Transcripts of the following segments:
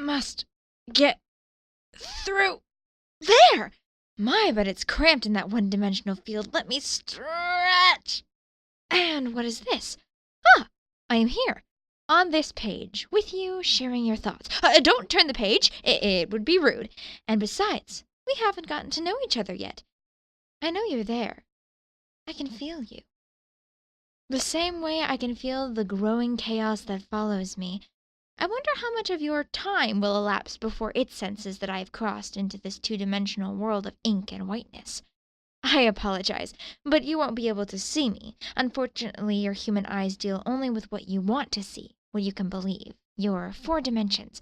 must get through there. My, but it's cramped in that one-dimensional field. Let me stretch. And what is this? Ah, I am here, on this page, with you, sharing your thoughts. Don't turn the page. It would be rude. And besides, we haven't gotten to know each other yet. I know you're there. I can feel you. The same way I can feel the growing chaos that follows me. I wonder how much of your time will elapse before it senses that I have crossed into this two-dimensional world of ink and whiteness. I apologize, but you won't be able to see me. Unfortunately, your human eyes deal only with what you want to see, what you can believe, your 4 dimensions.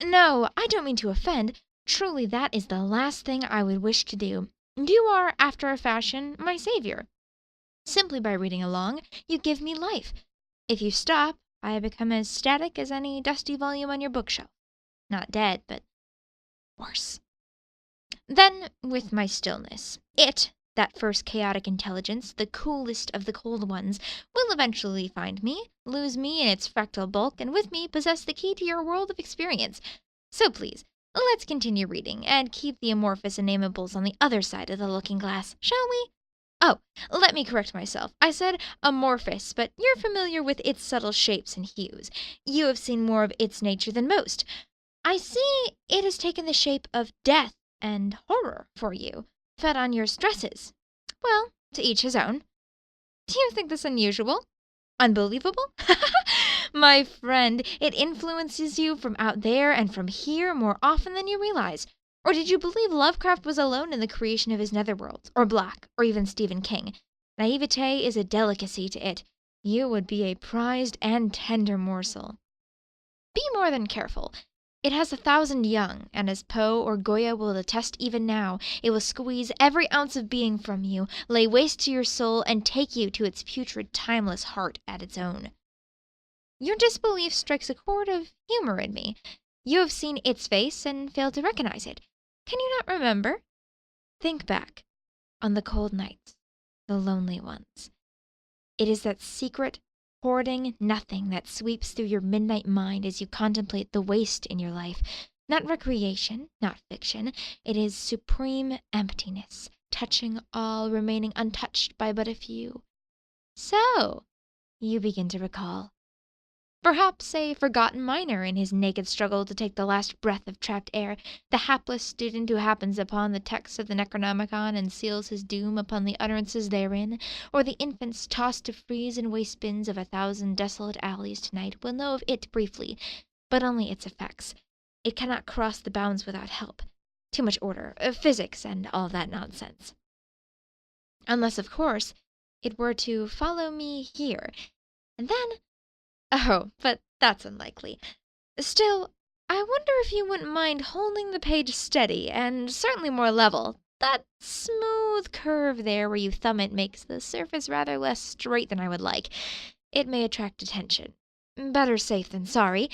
No, I don't mean to offend. Truly, that is the last thing I would wish to do. You are, after a fashion, my savior. Simply by reading along, you give me life. If you stop, I become as static as any dusty volume on your bookshelf. Not dead, but worse. Then, with my stillness, that first chaotic intelligence, the coolest of the cold ones, will eventually find me, lose me in its fractal bulk, and with me possess the key to your world of experience. So please, let's continue reading, and keep the amorphous inamables on the other side of the looking-glass, shall we? Oh, let me correct myself. I said amorphous, but you're familiar with its subtle shapes and hues. You have seen more of its nature than most. I see it has taken the shape of death and horror for you, fed on your stresses. Well, to each his own. Do you think this unusual? Unbelievable? My friend, it influences you from out there and from here more often than you realize. Or did you believe Lovecraft was alone in the creation of his netherworlds, or Black, or even Stephen King? Naivete is a delicacy to it. You would be a prized and tender morsel. Be more than careful. It has 1,000 young, and as Poe or Goya will attest even now, it will squeeze every ounce of being from you, lay waste to your soul, and take you to its putrid, timeless heart at its own. Your disbelief strikes a chord of humor in me. You have seen its face and failed to recognize it. Can you not remember? Think back on the cold nights, the lonely ones. It is that secret, hoarding nothing that sweeps through your midnight mind as you contemplate the waste in your life. Not recreation, not fiction. It is supreme emptiness, touching all, remaining untouched by but a few. So, you begin to recall. Perhaps a forgotten miner in his naked struggle to take the last breath of trapped air, the hapless student who happens upon the text of the Necronomicon and seals his doom upon the utterances therein, or the infants tossed to freeze in waste bins of 1,000 desolate alleys tonight will know of it briefly, but only its effects. It cannot cross the bounds without help. Too much order, physics, and all that nonsense. Unless, of course, it were to follow me here, and then... Oh, but that's unlikely. Still, I wonder if you wouldn't mind holding the page steady, and certainly more level. That smooth curve there where you thumb it makes the surface rather less straight than I would like. It may attract attention. Better safe than sorry.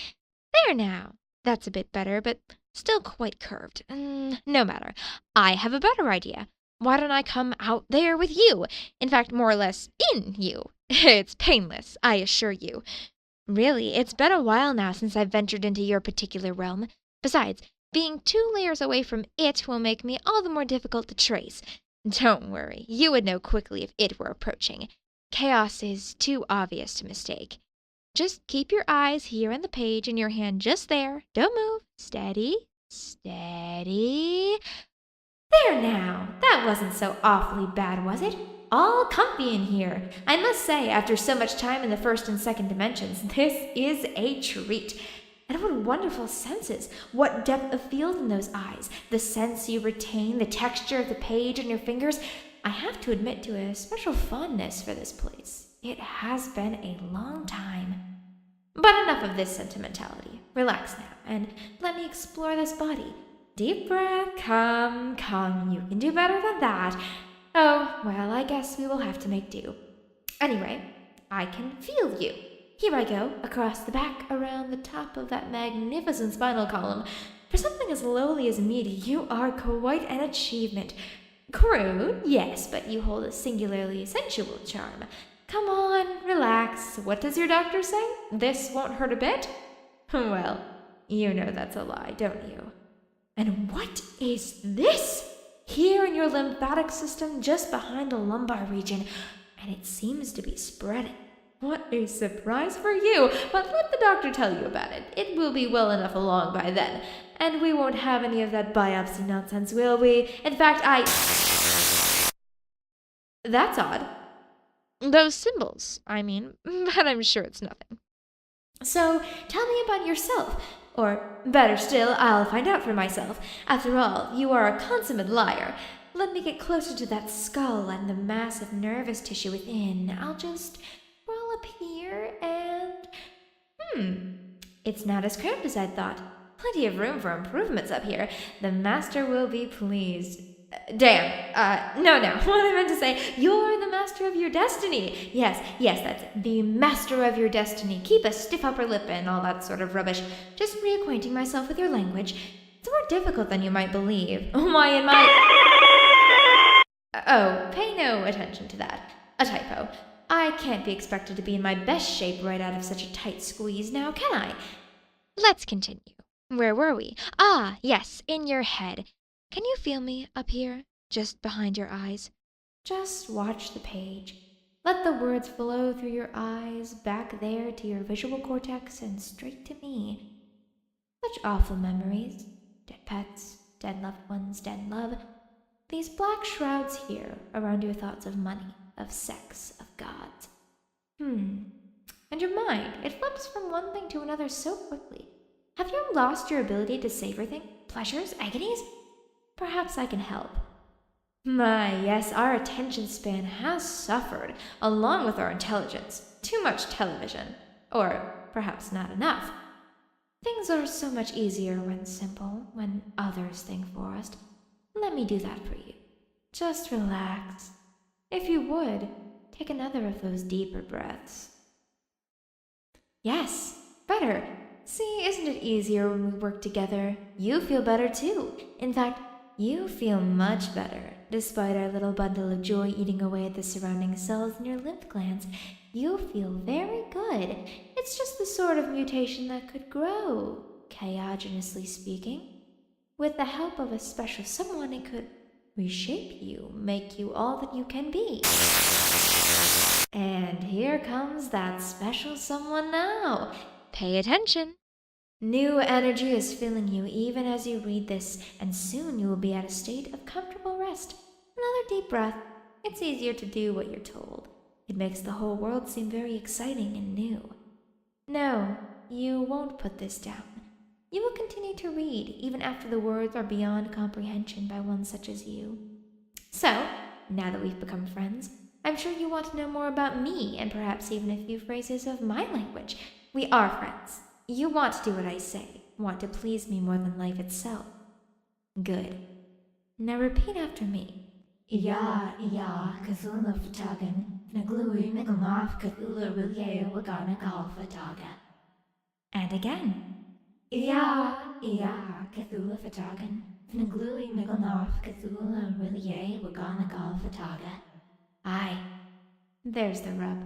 There now. That's a bit better, but still quite curved. No matter. I have a better idea. Why don't I come out there with you? In fact, more or less in you. It's painless, I assure you. Really, it's been a while now since I've ventured into your particular realm. Besides, being 2 layers away from it will make me all the more difficult to trace. Don't worry, you would know quickly if it were approaching. Chaos is too obvious to mistake. Just keep your eyes here on the page and your hand just there. Don't move. Steady, steady. There now, that wasn't so awfully bad, was it? All comfy in here. I must say, after so much time in the first and second dimensions, this is a treat. And what wonderful senses! What depth of field in those eyes! The sense you retain, the texture of the page on your fingers. I have to admit to a special fondness for this place. It has been a long time. But enough of this sentimentality. Relax now, and let me explore this body. Deep breath. Come. You can do better than that. Oh, well, I guess we will have to make do. Anyway, I can feel you. Here I go, across the back, around the top of that magnificent spinal column. For something as lowly as me, you are quite an achievement. Crude, yes, but you hold a singularly sensual charm. Come on, relax. What does your doctor say? This won't hurt a bit? Well, You know that's a lie, don't you? And what is this? Here in your lymphatic system, just behind the lumbar region, and it seems to be spreading. What a surprise for you! But let the doctor tell you about it. It will be well enough along by then, and we won't have any of that biopsy nonsense, will we? In fact, That's odd. Those symbols, I mean, but I'm sure it's nothing. So, tell me about yourself. Or, better still, I'll find out for myself. After all, you are a consummate liar. Let me get closer to that skull and the massive nervous tissue within. I'll just roll up here and... It's not as cramped as I thought. Plenty of room for improvements up here. The master will be pleased. No. What I meant to say, you're the master of your destiny. Yes, that's it. The master of your destiny. Keep a stiff upper lip and all that sort of rubbish. Just reacquainting myself with your language. It's more difficult than you might believe. Why, in my... Oh, pay no attention to that. A typo. I can't be expected to be in my best shape right out of such a tight squeeze now, can I? Let's continue. Where were we? Ah, yes, in your head. Can you feel me up here, just behind your eyes? Just watch the page. Let the words flow through your eyes, back there to your visual cortex, and straight to me. Such awful memories. Dead pets, dead loved ones, dead love. These black shrouds here around your thoughts of money, of sex, of gods. And your mind, it flips from one thing to another so quickly. Have you lost your ability to savor things? Pleasures? Agonies? Perhaps I can help. My, yes, our attention span has suffered, along with our intelligence. Too much television. Or perhaps not enough. Things are so much easier when simple, when others think for us. Let me do that for you. Just relax. If you would, take another of those deeper breaths. Yes, better. See, isn't it easier when we work together? You feel better too. In fact, you feel much better. Despite our little bundle of joy eating away at the surrounding cells in your lymph glands, you feel very good. It's just the sort of mutation that could grow, chaogenously speaking. With the help of a special someone, it could reshape you, make you all that you can be. And here comes that special someone now. Pay attention. New energy is filling you even as you read this, and soon you will be at a state of comfortable rest. Another deep breath. It's easier to do what you're told. It makes the whole world seem very exciting and new. No, you won't put this down. You will continue to read, even after the words are beyond comprehension by one such as you. So, now that we've become friends, I'm sure you want to know more about me, and perhaps even a few phrases of my language. We are friends. You want to do what I say, want to please me more than life itself. Good. Now repeat after me. Ya, Cthulhu Fatagan, Naglui Migalnof Cthulhu Wilye Wagana Galfataga. And again. Ya, Cthulhu Fatagan, Naglui Migalnof Cthulhu Wilye Wagana Galfataga. Aye, there's the rub.